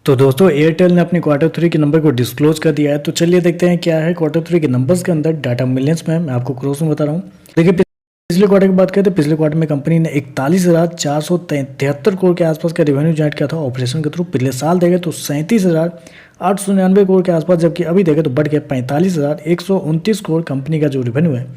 तो दोस्तों एयरटेल ने अपने क्वार्टर 3 के नंबर को डिस्क्लोज कर दिया है। तो चलिए देखते हैं क्या है क्वार्टर 3 के नंबर्स के अंदर डाटा मिलियंस में। मैं आपको क्रॉस में बता रहा हूँ। देखिए पिछले क्वार्टर की बात करें तो पिछले क्वार्टर में कंपनी ने 41,473 करोड़ के आसपास का रेवेन्यू जनरेट किया था ऑपरेशन के थ्रू। पिछले साल देखें तो 37,899 करोड़ के आसपास, जबकि अभी देखें तो बढ़ के 45,129 करोड़ कंपनी का जो रेवेन्यू है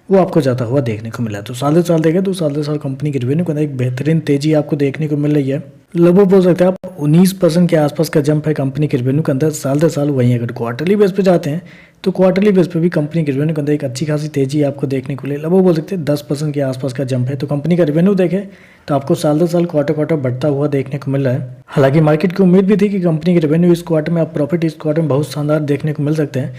वो आपको जाता हुआ देखने को मिला है। तो साल से साल देखें तो साल से साल कंपनी के रेवेन्यू के अंदर एक बेहतरीन तेजी आपको देखने को मिल रही है। लगभग बोल सकते हैं आप 19% के आसपास का जंप है कंपनी के रेवेन्यू के अंदर साल से साल। वहीं अगर क्वार्टरली बेस पे जाते हैं तो क्वार्टरली बेस पे भी कंपनी के रेवेन्यू के अंदर एक अच्छी खासी तेजी आपको देखने को मिले। लगभग बोल सकते हैं 10% के आसपास का जंप है। तो कंपनी का रेवेन्यू देखें तो आपको साल से साल क्वार्टर बढ़ता हुआ देखने को मिल रहा है। हालांकि मार्केट की उम्मीद भी थी कि कंपनी के रेवेन्यू इस क्वार्टर में, आप प्रॉफिट इस क्वार्टर में बहुत शानदार देखने को मिल सकते हैं।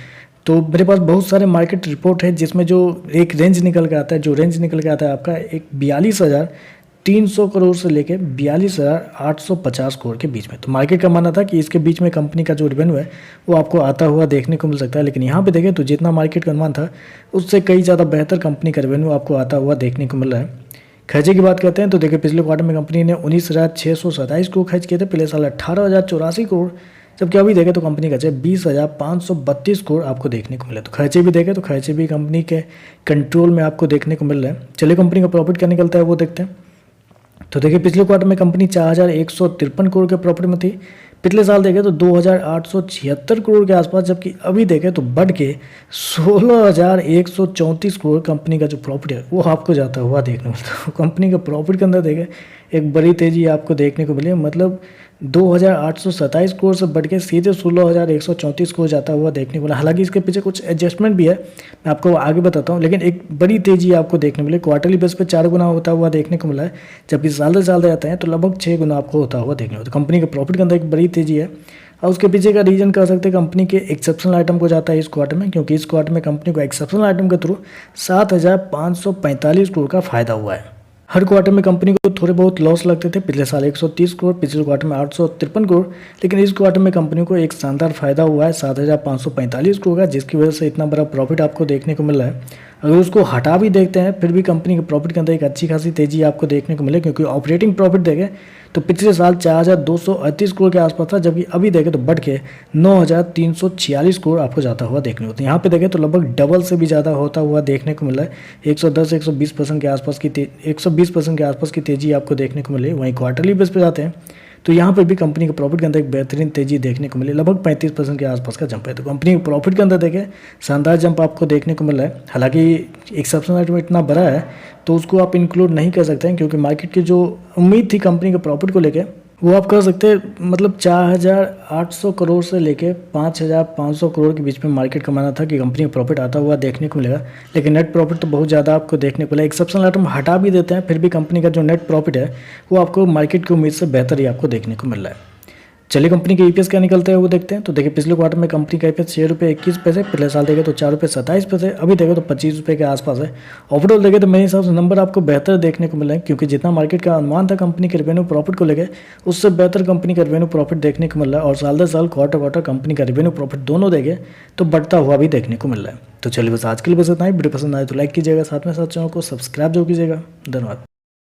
तो मेरे पास बहुत सारे मार्केट रिपोर्ट है जिसमें जो एक रेंज निकल के आता है, जो रेंज निकल के आता है आपका एक 42,300 करोड़ से लेके 42,850 करोड़ के बीच में। तो मार्केट का मानना था कि इसके बीच में कंपनी का जो रेवेन्यू है वो आपको आता हुआ देखने को मिल सकता है। लेकिन यहाँ पे देखें तो जितना मार्केट का अनुमान था उससे कई ज़्यादा बेहतर कंपनी का रेवेन्यू आपको आता हुआ देखने को मिल रहा है। खर्चे की बात करते हैं तो देखिए पिछले क्वार्टर में कंपनी ने 19,627 करोड़ खर्च किए थे। पिछले साल 18,084 करोड़, जबकि अभी देखें तो कंपनी का 20,532 करोड़ आपको देखने को मिले। तो खर्चे भी देखें तो खर्चे भी कंपनी के कंट्रोल में आपको देखने को मिल रहा है। चलिए कंपनी का प्रॉफिट क्या निकलता है वो देखते हैं। तो देखिए पिछले क्वार्टर में कंपनी 4,153 करोड़ के प्रॉफिट में थी। पिछले साल देखें तो 2,876 करोड़ के आसपास, जबकि अभी देखें तो बढ़ के 16,134 करोड़ कंपनी का जो प्रॉफिट है वो आपको जाता हुआ देखने को मिलता है। कंपनी का प्रॉफिट के अंदर देखें एक बड़ी तेजी आपको देखने को मिली, मतलब 2,827 करोड़ से बढ़ के सीधे 16,134 करोड़ जाता हुआ देखने को मिला। हालांकि इसके पीछे कुछ एडजस्टमेंट भी है, मैं आपको आगे बताता हूँ, लेकिन एक बड़ी तेजी आपको देखने को मिली। क्वार्टरली बेस पे 4 गुना होता हुआ देखने को मिला है, जबकि साल से साल जाते हैं तो लगभग 6 गुना आपको होता हुआ देखने को मिलता है। तो कंपनी के प्रॉफिट के अंदर एक बड़ी तेजी है। और उसके पीछे का रीजन कह सकते हैं कंपनी के एक्सेप्शनल आइटम को जाता है इस क्वार्टर में, क्योंकि इस क्वार्टर में कंपनी को एक्सेप्शनल आइटम के थ्रू 7,545 करोड़ का फायदा हुआ है। हर क्वार्टर में कंपनी को थोड़े बहुत लॉस लगते थे। पिछले साल 130 करोड़, पिछले क्वार्टर में 853 करोड़, लेकिन इस क्वार्टर में कंपनी को एक शानदार फायदा हुआ है 7,545 करोड़ का, जिसकी वजह से इतना बड़ा प्रॉफिट आपको देखने को मिल रहा है। अगर उसको हटा भी देखते हैं फिर भी कंपनी के प्रॉफिट के अंदर एक अच्छी खासी तेजी आपको देखने को मिले, क्योंकि ऑपरेटिंग प्रॉफिट देखें तो पिछले साल 4,238 करोड़ के आसपास था, जबकि अभी देखें तो बढ़ के 9,346 करोड़ आपको जाता हुआ देखने को मिलता है। यहाँ पे देखें तो लगभग डबल से भी ज़्यादा होता हुआ देखने को मिला है। 110-120% के आसपास की 120% के आसपास की तेजी आपको देखने को मिली। वहीं क्वार्टरली बेस पे जाते हैं तो यहाँ पर भी कंपनी के प्रॉफिट के अंदर एक बेहतरीन तेजी देखने को मिली, लगभग 35% के आसपास का जंप है। तो कंपनी के प्रॉफिट के अंदर देखें शानदार जंप आपको देखने को मिल रहा है। हालांकि एक्सेप्शनल आइटम इतना बड़ा है तो उसको आप इंक्लूड नहीं कर सकते हैं, क्योंकि मार्केट की जो उम्मीद थी कंपनी के प्रॉफिट को लेकर वो आप कह सकते हैं, मतलब 4,800 करोड़ से लेके 5,500 करोड़ के बीच में मार्केट का मानना था कि कंपनी का प्रॉफिट आता हुआ देखने को मिलेगा। लेकिन नेट प्रॉफिट तो बहुत ज़्यादा आपको देखने को मिला। एक्सेप्शनल आइटम हटा भी देते हैं फिर भी कंपनी का जो नेट प्रॉफिट है वो आपको मार्केट की उम्मीद से बेहतर ही आपको देखने को मिल रहा है। चलिए कंपनी के ईपीएस क्या निकलता है वो देखते हैं। तो देखिए पिछले क्वार्टर में कंपनी का ईपीएस 6.21 रुपये, पिछले साल देखें तो 4.27 रुपये, अभी देखें तो 25 रुपये के आसपास है। ओवरऑल देखें तो मेरे हिसाब से नंबर आपको बेहतर देखने को मिला है, क्योंकि जितना मार्केट का अनुमान था कंपनी के रेवेन्यू प्रॉफिट को लेकर उससे बेहतर कंपनी का रेवेन्यू प्रॉफिट देखने को मिल रहा है। और साल दर साल क्वार्टर कंपनी का रेवेन्यू प्रॉफिट दोनों देखें तो बढ़ता हुआ भी देखने को मिल रहा है। तो चलिए बस आज के लिए बस इतना ही। वीडियो पसंद आए तो लाइक कीजिएगा, साथ में साथ चैनल को सब्सक्राइब जरूर कीजिएगा। धन्यवाद।